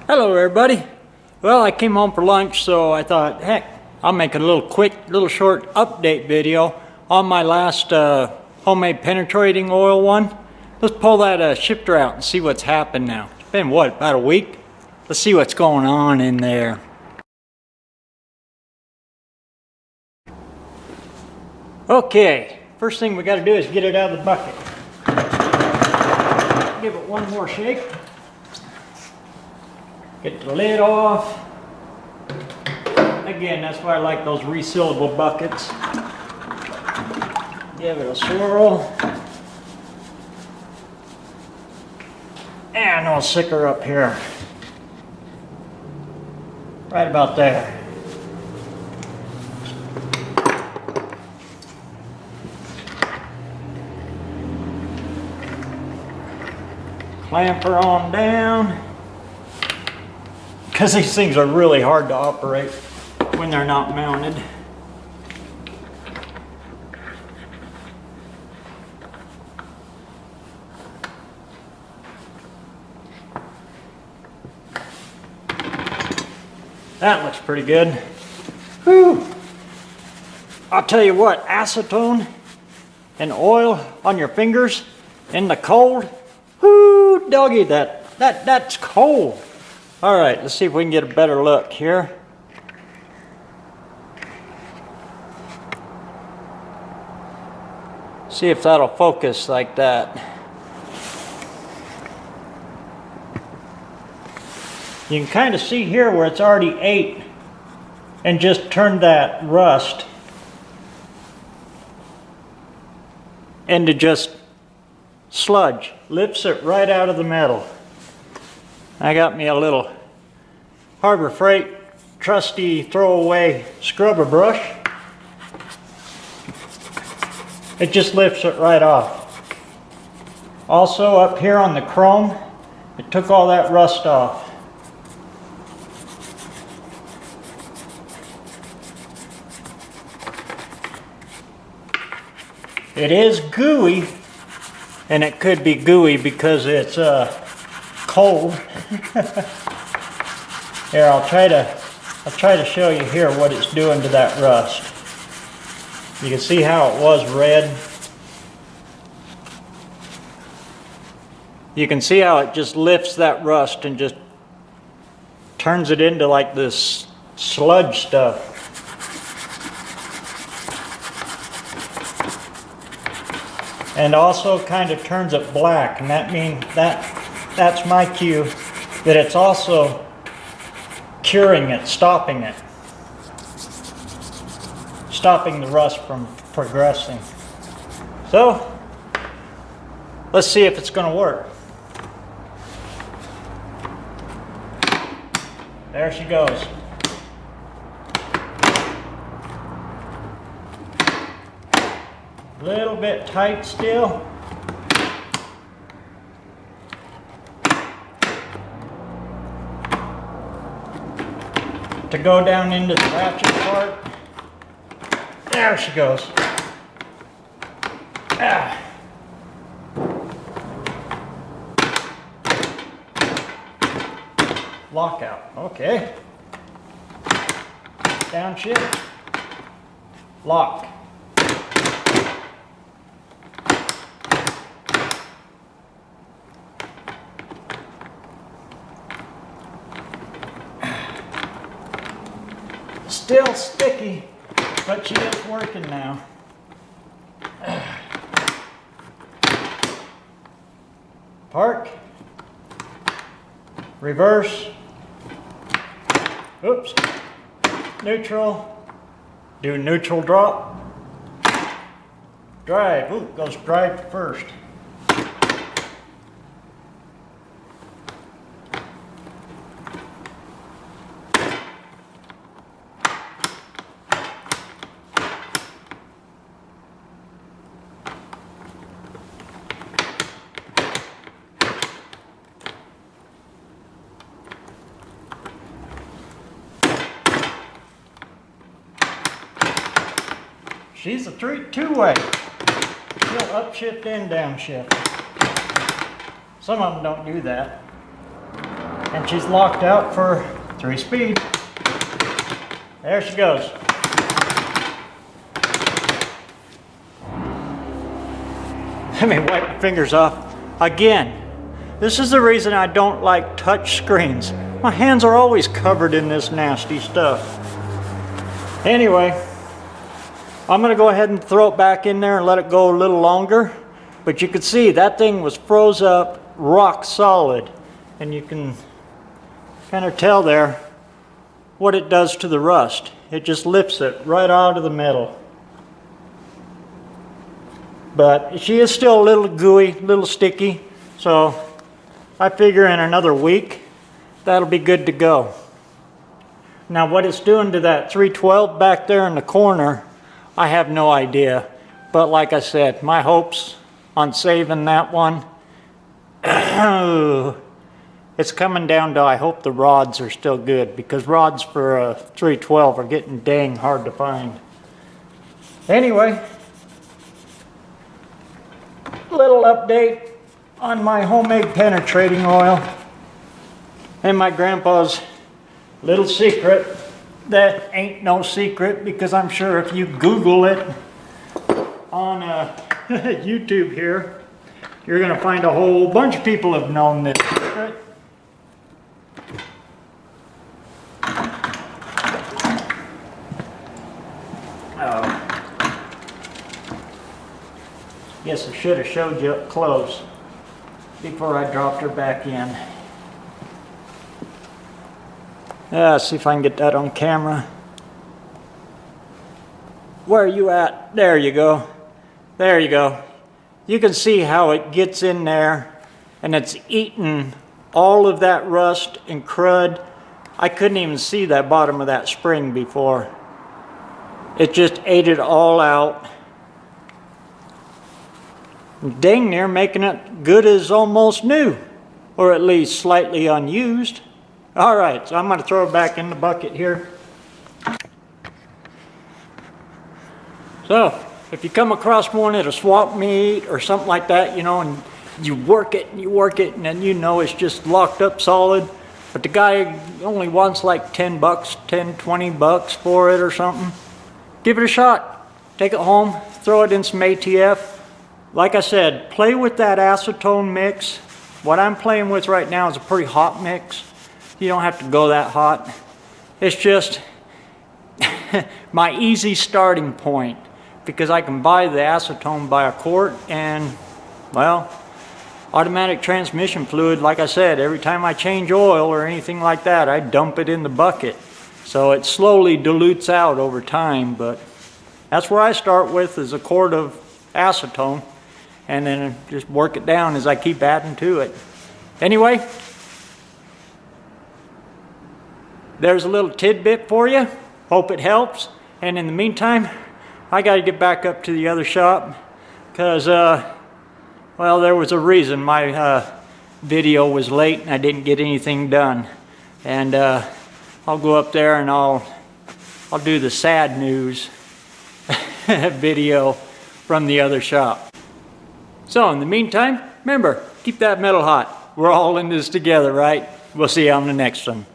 Hello everybody. Well, I came home for lunch, so I thought, heck, I'll make a little short update video on my last homemade penetrating oil one. Let's pull that shifter out and see what's happened now. It's been what, about a week? Let's see what's going on in there. Okay, first thing we got to do is get it out of the bucket. Give it one more shake. Get the lid off. Again, that's why I like those resealable buckets. Give it a swirl. And I'll stick her up here. Right about there. Clamp her on down. Because these things are really hard to operate when they're not mounted. That looks pretty good. Whew. I'll tell you what, acetone and oil on your fingers in the cold, whoo, doggy, that's cold. All right, let's see if we can get a better look here. See if that'll focus like that. You can kind of see here where it's already ate and just turned that rust into just sludge. Lifts it right out of the metal. I got me a little Harbor Freight trusty throwaway scrubber brush. It just lifts it right off. Also up here on the chrome, it took all that rust off. It is gooey, and it could be gooey because it's cold. Here, I'll try to show you here what it's doing to that rust. You can see how it was red. You can see how it just lifts that rust and just turns it into like this sludge stuff. And also kind of turns it black, and that means that's my cue that it's also curing it, stopping the rust from progressing. So let's see if it's going to work. There she goes. A little bit tight still. To go down into the ratchet part. There she goes. Ah. Lockout. Okay. Downshift. Lock. Still sticky, but she is working now. Park. Reverse. Oops. Neutral. Do neutral drop. Drive. Ooh, goes drive first. She's a two-way. She'll upshift and downshift. Some of them don't do that. And she's locked out for 3-speed. There she goes. Let me wipe my fingers off. Again, this is the reason I don't like touch screens. My hands are always covered in this nasty stuff. Anyway, I'm gonna go ahead and throw it back in there and let it go a little longer. But you can see that thing was froze up rock solid. And you can kind of tell there what it does to the rust. It just lifts it right out of the metal. But she is still a little gooey, a little sticky. So I figure in another week, that'll be good to go. Now what it's doing to that 312 back there in the corner, I have no idea. But like I said, my hopes on saving that one, it's coming down to I hope the rods are still good, because rods for a 312 are getting dang hard to find. Anyway, little update on my homemade penetrating oil and my grandpa's little secret that ain't no secret, because I'm sure if you Google it on YouTube here, you're gonna find a whole bunch of people have known this secret. Guess I should have showed you up close before I dropped her back in. See if I can get that on camera. Where are you at? There you go. There you go. You can see how it gets in there and it's eaten all of that rust and crud. I couldn't even see that bottom of that spring before. It just ate it all out. Dang near making it good as almost new, or at least slightly unused. All right, so I'm going to throw it back in the bucket here. So if you come across one at a swap meet or something like that, you know, and you work it and you work it, and then you know it's just locked up solid, but the guy only wants like 10 bucks, 10, 20 bucks for it or something, give it a shot. Take it home, throw it in some ATF. Like I said, play with that acetone mix. What I'm playing with right now is a pretty hot mix. You don't have to go that hot. It's just my easy starting point, because I can buy the acetone by a quart, and well, automatic transmission fluid, like I said, every time I change oil or anything like that, I dump it in the bucket. So it slowly dilutes out over time, but that's where I start with, is a quart of acetone, and then just work it down as I keep adding to it. Anyway, there's a little tidbit for you. Hope it helps. And in the meantime, I got to get back up to the other shop, because, well, there was a reason my video was late and I didn't get anything done. And I'll go up there and I'll do the sad news video from the other shop. So in the meantime, remember, keep that metal hot. We're all in this together, right? We'll see you on the next one.